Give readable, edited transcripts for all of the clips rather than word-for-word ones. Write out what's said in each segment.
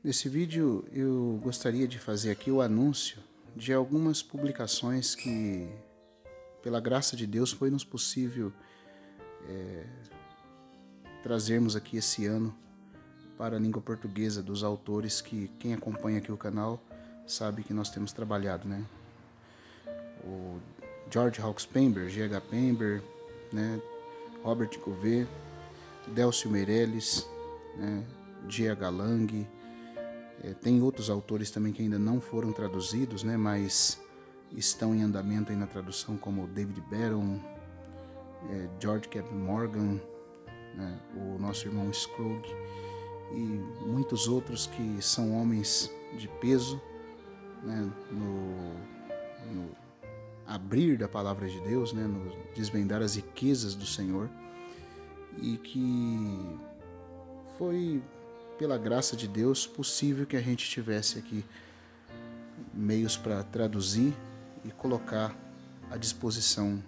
Nesse vídeo eu gostaria de fazer aqui o anúncio de algumas publicações que, pela graça de Deus, foi-nos possível trazermos aqui esse ano para a língua portuguesa dos autores que quem acompanha aqui o canal sabe que nós temos trabalhado, né? O George Hawkes Pember, G.H. Pember, né? Robert Gouvet, Délcio Meirelles, né? G.H. Lang. Tem outros autores também que ainda não foram traduzidos, né? Mas estão em andamento aí na tradução, como David Barron, George Kevin Morgan, né? O nosso irmão Scrooge e muitos outros que são homens de peso, né? No abrir da palavra de Deus, né? No desvendar as riquezas do Senhor, e que foi, pela graça de Deus, possível que a gente tivesse aqui meios para traduzir e colocar à disposição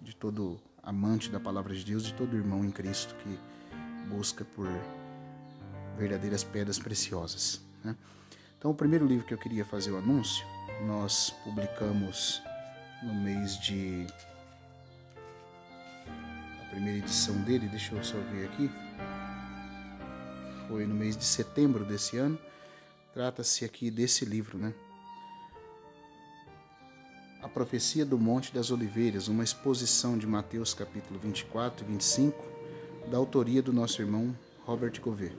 de todo amante da palavra de Deus, de todo irmão em Cristo que busca por verdadeiras pedras preciosas, né? Então, o primeiro livro que eu queria fazer o anúncio, nós publicamos no mês de... A primeira edição dele, deixa eu só ver aqui, foi no mês de setembro desse ano. Trata-se aqui desse livro, né? A Profecia do Monte das Oliveiras, uma exposição de Mateus capítulo 24 e 25, da autoria do nosso irmão Robert Gouvet.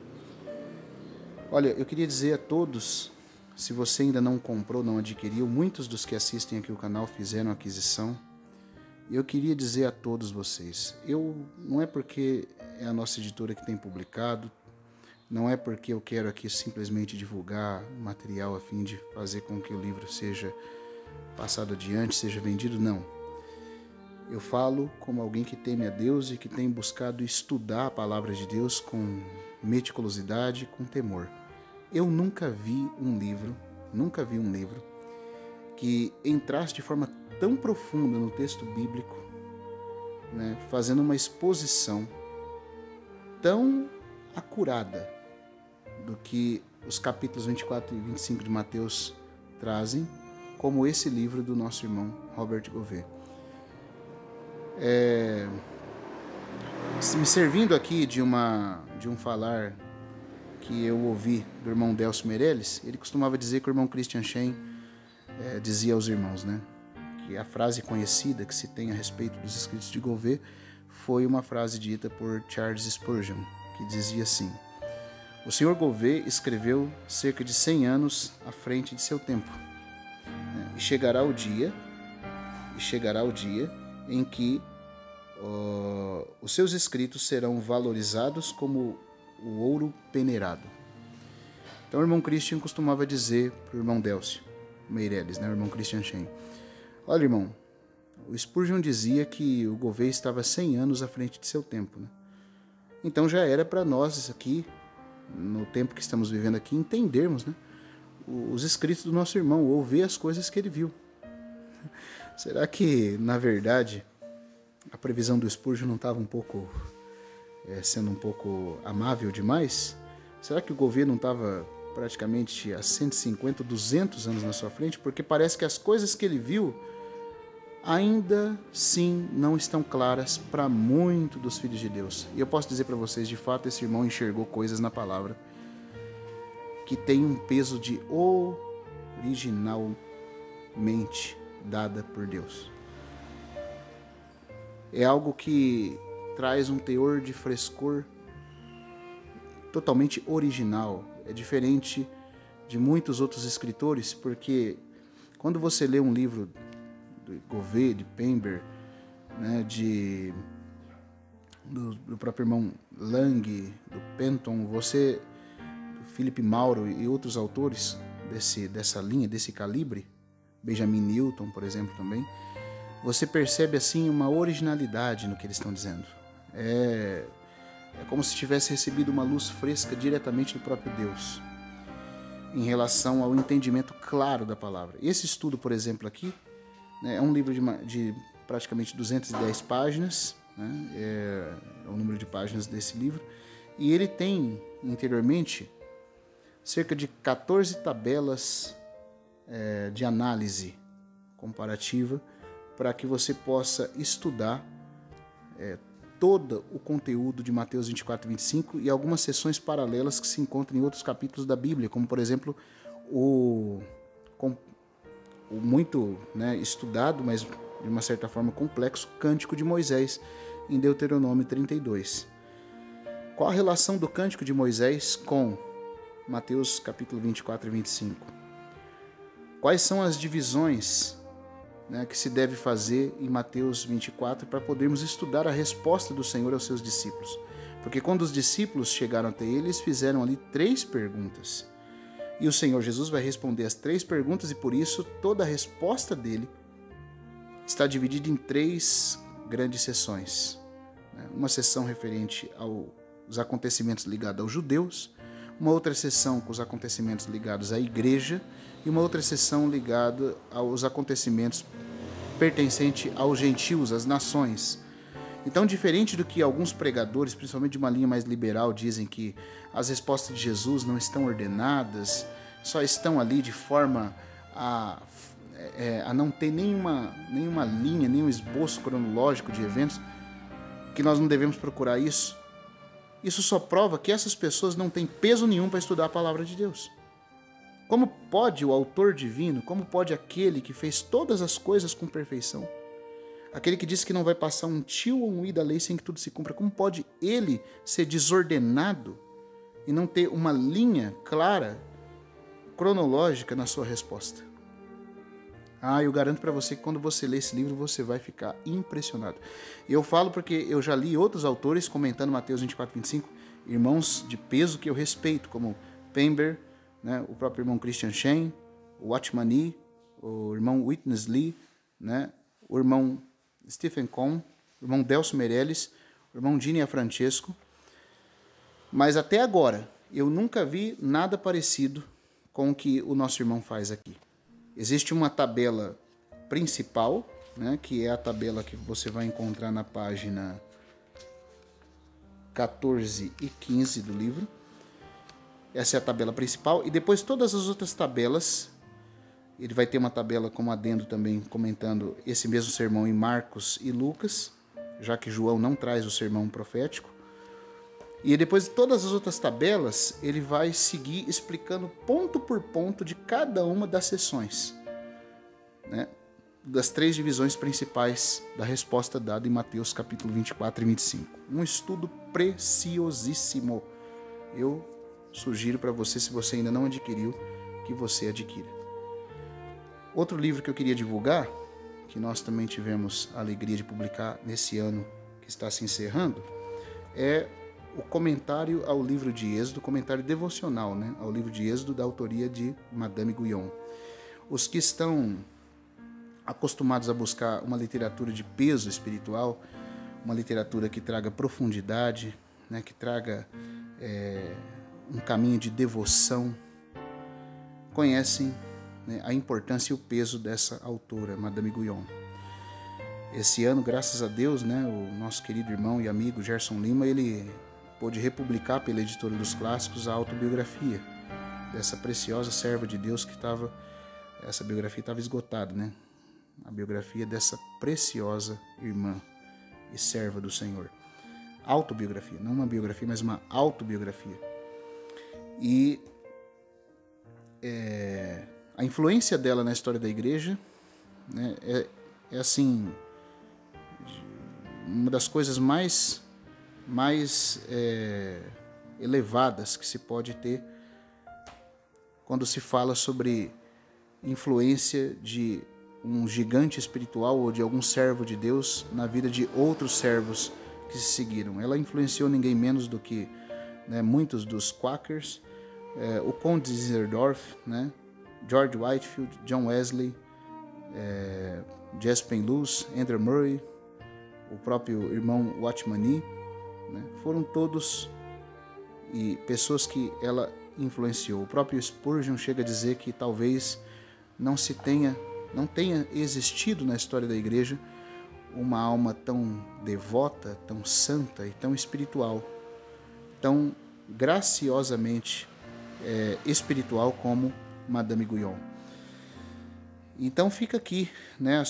Olha, eu queria dizer a todos, se você ainda não comprou, não adquiriu, muitos dos que assistem aqui o canal fizeram aquisição, e eu queria dizer a todos vocês, não é porque é a nossa editora que tem publicado, não é porque eu quero aqui simplesmente divulgar material a fim de fazer com que o livro seja passado adiante, seja vendido, não. Eu falo como alguém que teme a Deus e que tem buscado estudar a palavra de Deus com meticulosidade, com temor. Eu nunca vi um livro que entrasse de forma tão profunda no texto bíblico, né, fazendo uma exposição tão acurada do que os capítulos 24 e 25 de Mateus trazem, como esse livro do nosso irmão Robert Gouvet. Me servindo aqui de um falar que eu ouvi do irmão Délcio Meirelles, ele costumava dizer que o irmão Christian Schaen dizia aos irmãos, né, que a frase conhecida que se tem a respeito dos escritos de Gouvet foi uma frase dita por Charles Spurgeon, que dizia assim: o Sr. Gouvet escreveu cerca de 100 anos à frente de seu tempo, né? E chegará o dia em que os seus escritos serão valorizados como o ouro peneirado. Então o irmão Christian costumava dizer para o irmão Délcio Meirelles, né, o irmão Christian Schaen: olha, irmão, o Spurgeon dizia que o Gouvet estava 100 anos à frente de seu tempo, né? Então já era para nós aqui, no tempo que estamos vivendo aqui, entendermos, né, os escritos do nosso irmão, ou ver as coisas que ele viu. Será que, na verdade, a previsão do Spurgeon não estava sendo um pouco amável demais? Será que o Gouvet não estava praticamente há 150, 200 anos na sua frente? Porque parece que as coisas que ele viu ainda sim não estão claras para muito dos filhos de Deus. E eu posso dizer para vocês, de fato, esse irmão enxergou coisas na palavra que tem um peso de originalmente dada por Deus. É algo que traz um teor de frescor totalmente original. É diferente de muitos outros escritores, porque quando você lê um livro de Gouvet, de Pember, né, do próprio irmão Lang, do Penton, do Philip Mauro e outros autores dessa linha, desse calibre, Benjamin Newton, por exemplo, também, você percebe assim uma originalidade no que eles estão dizendo. É como se tivesse recebido uma luz fresca diretamente do próprio Deus em relação ao entendimento claro da palavra. Esse estudo, por exemplo, aqui, né, é um livro de praticamente 210 páginas, né, é o número de páginas desse livro, e ele tem interiormente cerca de 14 tabelas de análise comparativa para que você possa estudar todo o conteúdo de Mateus 24 e 25 e algumas seções paralelas que se encontram em outros capítulos da Bíblia, como por exemplo o muito estudado, mas de uma certa forma complexo, Cântico de Moisés, em Deuteronômio 32. Qual a relação do Cântico de Moisés com Mateus capítulo 24 e 25? Quais são as divisões que se deve fazer em Mateus 24 para podermos estudar a resposta do Senhor aos seus discípulos? Porque quando os discípulos chegaram até ele, eles fizeram ali 3 perguntas. E o Senhor Jesus vai responder as 3 perguntas e por isso toda a resposta dele está dividida em 3 grandes sessões. Uma sessão referente aos acontecimentos ligados aos judeus, uma outra sessão com os acontecimentos ligados à igreja e uma outra sessão ligada aos acontecimentos pertencentes aos gentios, às nações. Então, diferente do que alguns pregadores, principalmente de uma linha mais liberal, dizem que as respostas de Jesus não estão ordenadas, só estão ali de forma a não ter nenhuma linha, nenhum esboço cronológico de eventos, que nós não devemos procurar isso. Isso só prova que essas pessoas não têm peso nenhum para estudar a palavra de Deus. Como pode o autor divino, como pode aquele que fez todas as coisas com perfeição, aquele que disse que não vai passar um tio ou um i da lei sem que tudo se cumpra, como pode ele ser desordenado e não ter uma linha clara, cronológica na sua resposta? Eu garanto para você que quando você ler esse livro, você vai ficar impressionado. Eu falo porque eu já li outros autores comentando Mateus 24 e 25, irmãos de peso que eu respeito, como Pember, o próprio irmão Christian Shen, o Watchman Nee, o irmão Witness Lee, o irmão Stephen Cohn, o irmão Delcio Meirelles, o irmão Gini Francesco. Mas até agora, eu nunca vi nada parecido com o que o nosso irmão faz aqui. Existe uma tabela principal, que é a tabela que você vai encontrar na página 14 e 15 do livro. Essa é a tabela principal. E depois todas as outras tabelas, ele vai ter uma tabela como adendo também comentando esse mesmo sermão em Marcos e Lucas, já que João não traz o sermão profético. E depois de todas as outras tabelas, ele vai seguir explicando ponto por ponto de cada uma das sessões, das 3 divisões principais da resposta dada em Mateus capítulo 24 e 25. Um estudo preciosíssimo. Eu sugiro para você, se você ainda não adquiriu, que você adquira. Outro livro que eu queria divulgar, que nós também tivemos a alegria de publicar nesse ano que está se encerrando, é o comentário ao livro de Êxodo, comentário devocional, ao livro de Êxodo, da autoria de Madame Guyon. Os que estão acostumados a buscar uma literatura de peso espiritual, uma literatura que traga profundidade, que traga um caminho de devoção, conhecem a importância e o peso dessa autora, Madame Guyon. Esse ano, graças a Deus, o nosso querido irmão e amigo Gerson Lima, ele pôde republicar pela Editora dos Clássicos a autobiografia dessa preciosa serva de Deus essa biografia estava esgotada, A biografia dessa preciosa irmã e serva do Senhor. Autobiografia, não uma biografia, mas uma autobiografia. E a influência dela na história da igreja é assim, uma das coisas mais elevadas que se pode ter quando se fala sobre influência de um gigante espiritual ou de algum servo de Deus na vida de outros servos que se seguiram. Ela influenciou ninguém menos do que muitos dos Quakers, o Conde de Zinzendorf, George Whitefield, John Wesley, Jespen Luz, Andrew Murray, o próprio irmão Watchman Nee, foram todos pessoas que ela influenciou. O próprio Spurgeon chega a dizer que talvez não tenha existido na história da igreja uma alma tão devota, tão santa e tão espiritual, tão graciosamente espiritual como Madame Guyon. Então fica aqui, né,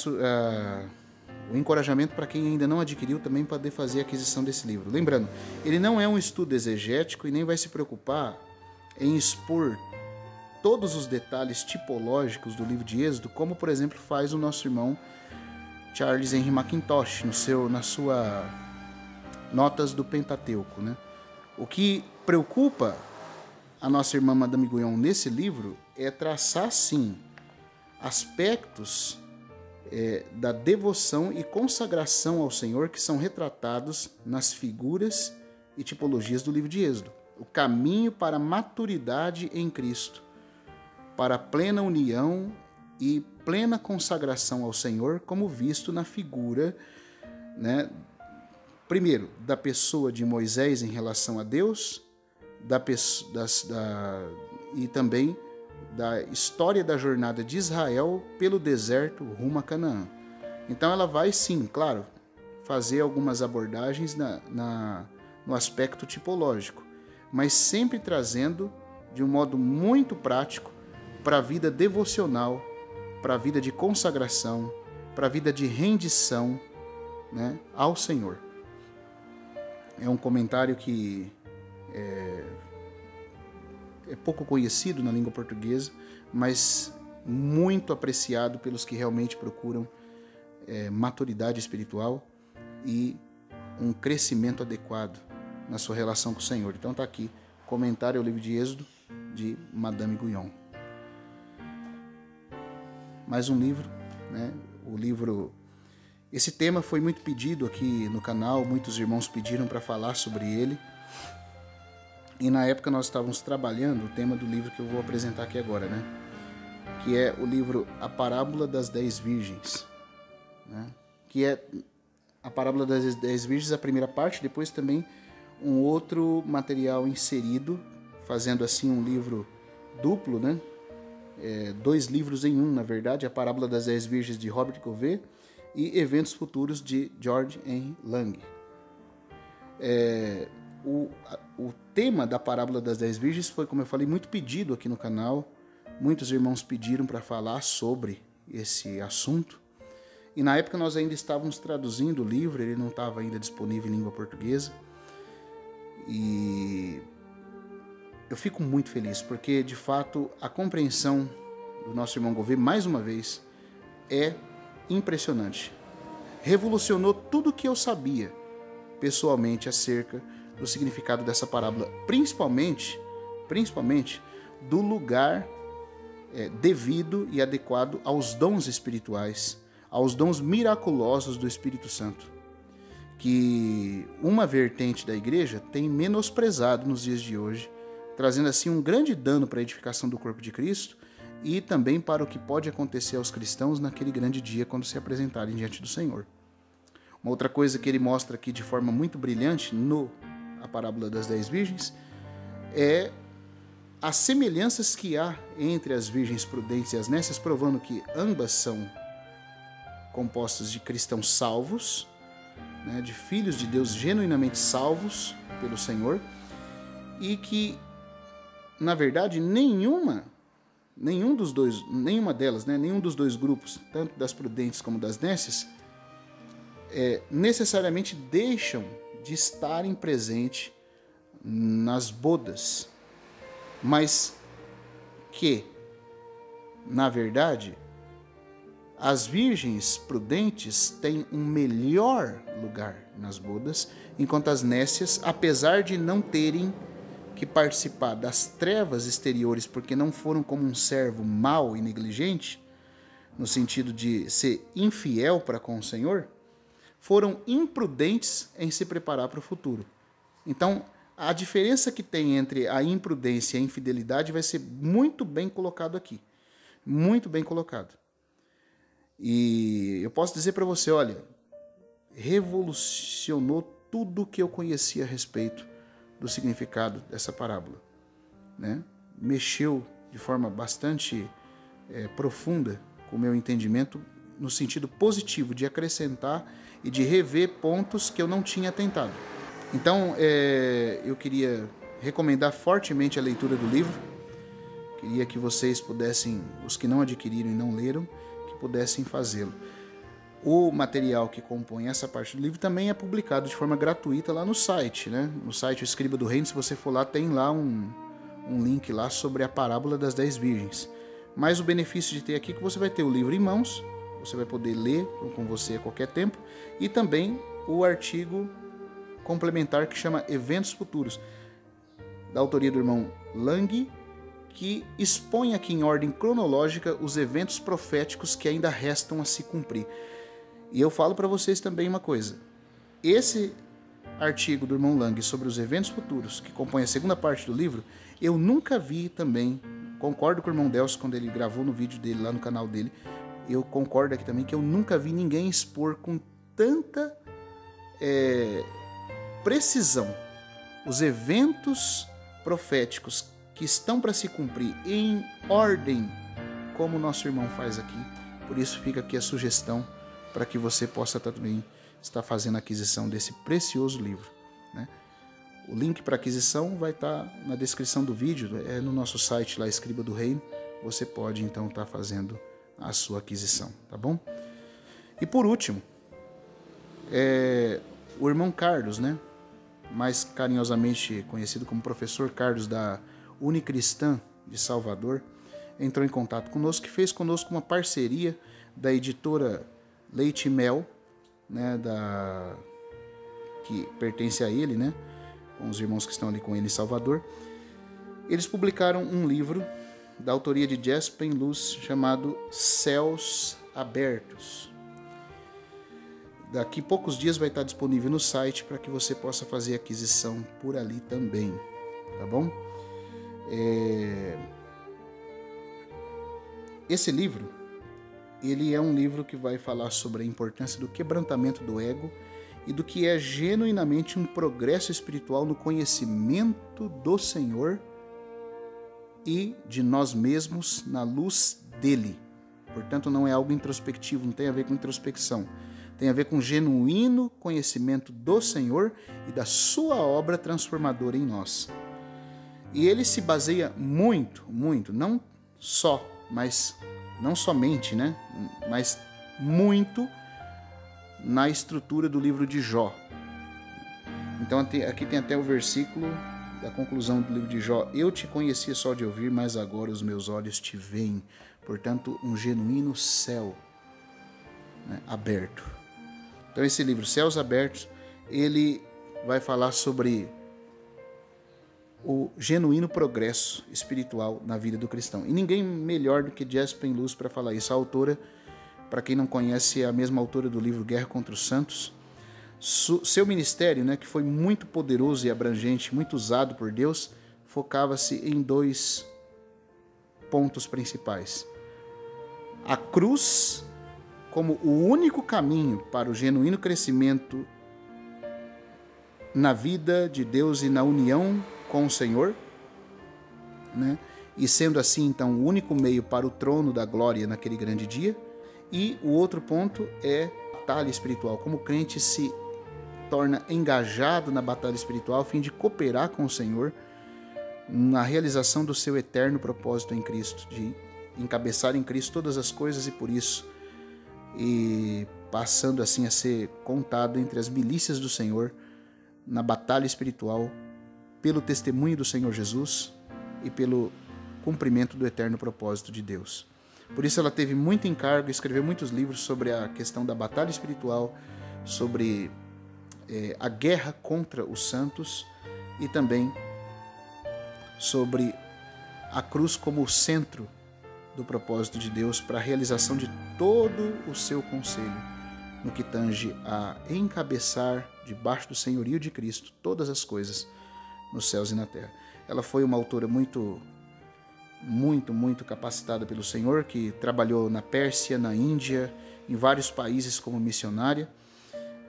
o encorajamento para quem ainda não adquiriu também poder fazer a aquisição desse livro. Lembrando, ele não é um estudo exegético e nem vai se preocupar em expor todos os detalhes tipológicos do livro de Êxodo, como por exemplo faz o nosso irmão Charles Henry Mackintosh na sua Notas do Pentateuco, né? O que preocupa a nossa irmã Madame Guyon nesse livro é traçar, sim, aspectos da devoção e consagração ao Senhor que são retratados nas figuras e tipologias do livro de Êxodo. O caminho para a maturidade em Cristo, para a plena união e plena consagração ao Senhor, como visto na figura, né, primeiro, da pessoa de Moisés em relação a Deus, e também da história da jornada de Israel pelo deserto rumo a Canaã. Então ela vai, sim, claro, fazer algumas abordagens no aspecto tipológico, mas sempre trazendo de um modo muito prático para a vida devocional, para a vida de consagração, para a vida de rendição, né, ao Senhor. É um comentário que é pouco conhecido na língua portuguesa, mas muito apreciado pelos que realmente procuram maturidade espiritual e um crescimento adequado na sua relação com o Senhor. Então está aqui, comentário ao livro de Êxodo, de Madame Guyon. Mais um livro, né? O livro... Esse tema foi muito pedido aqui no canal, muitos irmãos pediram para falar sobre ele. E na época nós estávamos trabalhando o tema do livro que eu vou apresentar aqui agora, né? Que é o livro A Parábola das 10 Virgens, né? Que é a Parábola das 10 Virgens, a primeira parte, depois também um outro material inserido, fazendo assim um livro duplo, né? 2 livros em um, na verdade, a Parábola das 10 Virgens de Robert Gouvet e Eventos Futuros de George Henry Lang. O tema da Parábola das 10 Virgens foi, como eu falei, muito pedido aqui no canal. Muitos irmãos pediram para falar sobre esse assunto. E na época nós ainda estávamos traduzindo o livro, ele não estava ainda disponível em língua portuguesa. E eu fico muito feliz, porque de fato a compreensão do nosso irmão Gouvet, mais uma vez, é impressionante. Revolucionou tudo o que eu sabia pessoalmente acerca do significado dessa parábola, principalmente do lugar devido e adequado aos dons espirituais, aos dons miraculosos do Espírito Santo, que uma vertente da igreja tem menosprezado nos dias de hoje, trazendo assim um grande dano para a edificação do corpo de Cristo e também para o que pode acontecer aos cristãos naquele grande dia quando se apresentarem diante do Senhor. Uma outra coisa que ele mostra aqui de forma muito brilhante a Parábola das 10 Virgens é as semelhanças que há entre as virgens prudentes e as nécias, provando que ambas são compostas de cristãos salvos, né, de filhos de Deus genuinamente salvos pelo Senhor, e que, na verdade, nenhuma delas, né, nenhum dos dois grupos, tanto das prudentes como das nécias, necessariamente deixam de estarem presentes nas bodas, mas que, na verdade, as virgens prudentes têm um melhor lugar nas bodas, enquanto as nécias, apesar de não terem que participar das trevas exteriores, porque não foram como um servo mau e negligente, no sentido de ser infiel para com o Senhor, foram imprudentes em se preparar para o futuro. Então, a diferença que tem entre a imprudência e a infidelidade vai ser muito bem colocado aqui. Muito bem colocado. E eu posso dizer para você, olha, revolucionou tudo o que eu conhecia a respeito do significado dessa parábola, né? Mexeu de forma bastante profunda com o meu entendimento, no sentido positivo de acrescentar e de rever pontos que eu não tinha atentado. Então, eu queria recomendar fortemente a leitura do livro. Queria que vocês pudessem, os que não adquiriram e não leram, que pudessem fazê-lo. O material que compõe essa parte do livro também é publicado de forma gratuita lá no site, né? No site O Escriba do Reino, se você for lá, tem lá um link lá sobre a parábola das 10 virgens. Mas o benefício de ter aqui é que você vai ter o livro em mãos, você vai poder ler com você a qualquer tempo, e também o artigo complementar que chama Eventos Futuros, da autoria do irmão Lang, que expõe aqui em ordem cronológica os eventos proféticos que ainda restam a se cumprir. E eu falo para vocês também uma coisa, esse artigo do irmão Lang sobre os eventos futuros, que compõe a segunda parte do livro, eu nunca vi também, concordo com o irmão Delcio quando ele gravou no vídeo dele lá no canal dele, eu concordo aqui também que eu nunca vi ninguém expor com tanta precisão os eventos proféticos que estão para se cumprir em ordem, como o nosso irmão faz aqui. Por isso fica aqui a sugestão para que você possa também estar fazendo a aquisição desse precioso livro, né? O link para aquisição vai estar na descrição do vídeo, é no nosso site lá, Escriba do Reino. Você pode então estar fazendo a sua aquisição, tá bom? E por último, o irmão Carlos, né? Mais carinhosamente conhecido como Professor Carlos da Unicristã de Salvador, entrou em contato conosco, que fez conosco uma parceria da editora Leite e Mel, né, que pertence a ele, né, com os irmãos que estão ali com ele em Salvador. Eles publicaram um livro da autoria de Jespen Luz chamado Céus Abertos. Daqui poucos dias vai estar disponível no site para que você possa fazer aquisição por ali também, tá bom? Esse livro, ele é um livro que vai falar sobre a importância do quebrantamento do ego e do que é genuinamente um progresso espiritual no conhecimento do Senhor e de nós mesmos na luz dele. Portanto, não é algo introspectivo, não tem a ver com introspecção. Tem a ver com genuíno conhecimento do Senhor e da sua obra transformadora em nós. E ele se baseia muito, não somente, né? Mas muito na estrutura do livro de Jó. Então aqui tem até o versículo da conclusão do livro de Jó. Eu te conhecia só de ouvir, mas agora os meus olhos te veem. Portanto, um genuíno céu, né, aberto. Então esse livro, Céus Abertos, ele vai falar sobre o genuíno progresso espiritual na vida do cristão. E ninguém melhor do que Jespen Luz para falar isso. A autora, para quem não conhece, é a mesma autora do livro Guerra contra os Santos. Seu ministério, né, que foi muito poderoso e abrangente, muito usado por Deus, focava-se em 2 pontos principais. A cruz como o único caminho para o genuíno crescimento na vida de Deus e na união com o Senhor, né? E sendo assim, então, o único meio para o trono da glória naquele grande dia. E o outro ponto é a batalha espiritual, como o crente se torna engajado na batalha espiritual a fim de cooperar com o Senhor na realização do seu eterno propósito em Cristo, de encabeçar em Cristo todas as coisas e por isso, e passando assim a ser contado entre as milícias do Senhor na batalha espiritual pelo testemunho do Senhor Jesus e pelo cumprimento do eterno propósito de Deus. Por isso ela teve muito encargo, escreveu muitos livros sobre a questão da batalha espiritual, sobre a guerra contra os santos e também sobre a cruz como o centro do propósito de Deus para a realização de todo o seu conselho, no que tange a encabeçar, debaixo do senhorio de Cristo, todas as coisas nos céus e na terra. Ela foi uma autora muito capacitada pelo Senhor, que trabalhou na Pérsia, na Índia, em vários países como missionária.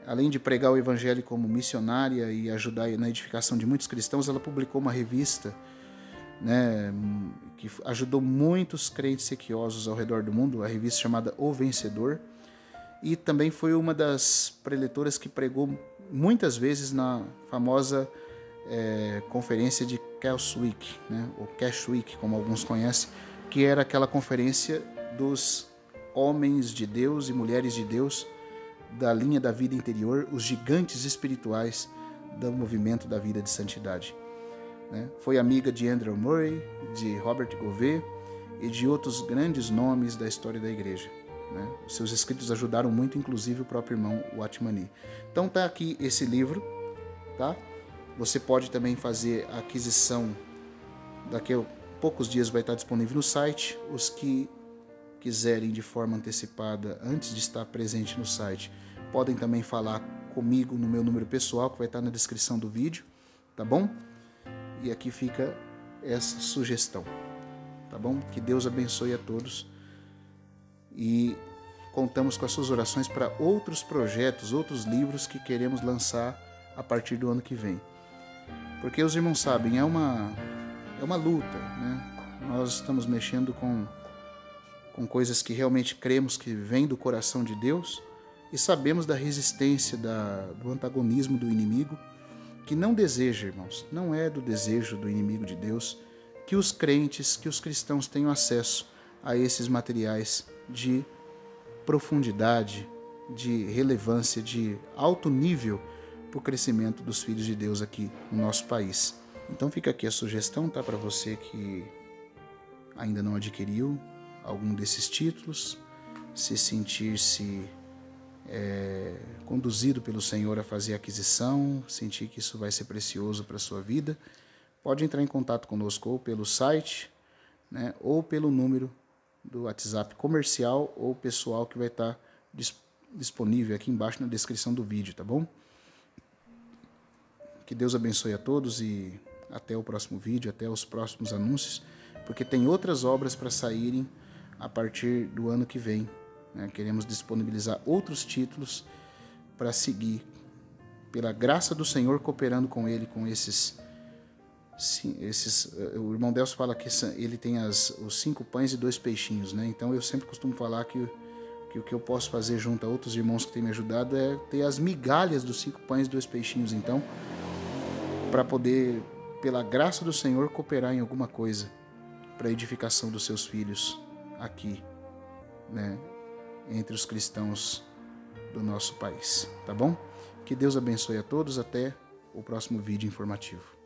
Além de pregar o evangelho como missionária e ajudar na edificação de muitos cristãos, ela publicou uma revista, né, que ajudou muitos crentes sequiosos ao redor do mundo, a revista chamada O Vencedor, e também foi uma das preletoras que pregou muitas vezes na famosa conferência de Cash Week, né? Ou Cash Week, como alguns conhecem, que era aquela conferência dos homens de Deus e mulheres de Deus da linha da vida interior, os gigantes espirituais do movimento da vida de santidade. Né? Foi amiga de Andrew Murray, de Robert Gouvet e de outros grandes nomes da história da igreja. Né? Os seus escritos ajudaram muito, inclusive o próprio irmão Watmani. Então tá aqui esse livro, tá? Você pode também fazer a aquisição, daqui a poucos dias vai estar disponível no site. Os que quiserem de forma antecipada, antes de estar presente no site, podem também falar comigo no meu número pessoal, que vai estar na descrição do vídeo, tá bom? E aqui fica essa sugestão, tá bom? Que Deus abençoe a todos e contamos com as suas orações para outros projetos, outros livros que queremos lançar a partir do ano que vem. Porque os irmãos sabem, é uma luta, né? Nós estamos mexendo com coisas que realmente cremos que vêm do coração de Deus e sabemos da resistência, do antagonismo do inimigo, que não deseja, irmãos, não é do desejo do inimigo de Deus que os crentes, que os cristãos tenham acesso a esses materiais de profundidade, de relevância, de alto nível para o crescimento dos filhos de Deus aqui no nosso país. Então fica aqui a sugestão, tá, para você que ainda não adquiriu algum desses títulos, se sentir-se conduzido pelo Senhor a fazer a aquisição, sentir que isso vai ser precioso para a sua vida, pode entrar em contato conosco ou pelo site, né, ou pelo número do WhatsApp comercial ou pessoal que vai estar disponível aqui embaixo na descrição do vídeo, tá bom? Que Deus abençoe a todos e até o próximo vídeo, até os próximos anúncios, porque tem outras obras para saírem a partir do ano que vem. Né? Queremos disponibilizar outros títulos para seguir, pela graça do Senhor, cooperando com Ele, com esses o irmão Delcio fala que ele tem os 5 pães e 2 peixinhos, né? Então eu sempre costumo falar que o que eu posso fazer junto a outros irmãos que têm me ajudado é ter as migalhas dos 5 pães e 2 peixinhos, então, para poder, pela graça do Senhor, cooperar em alguma coisa para a edificação dos seus filhos aqui, né? Entre os cristãos do nosso país, tá bom? Que Deus abençoe a todos, até o próximo vídeo informativo.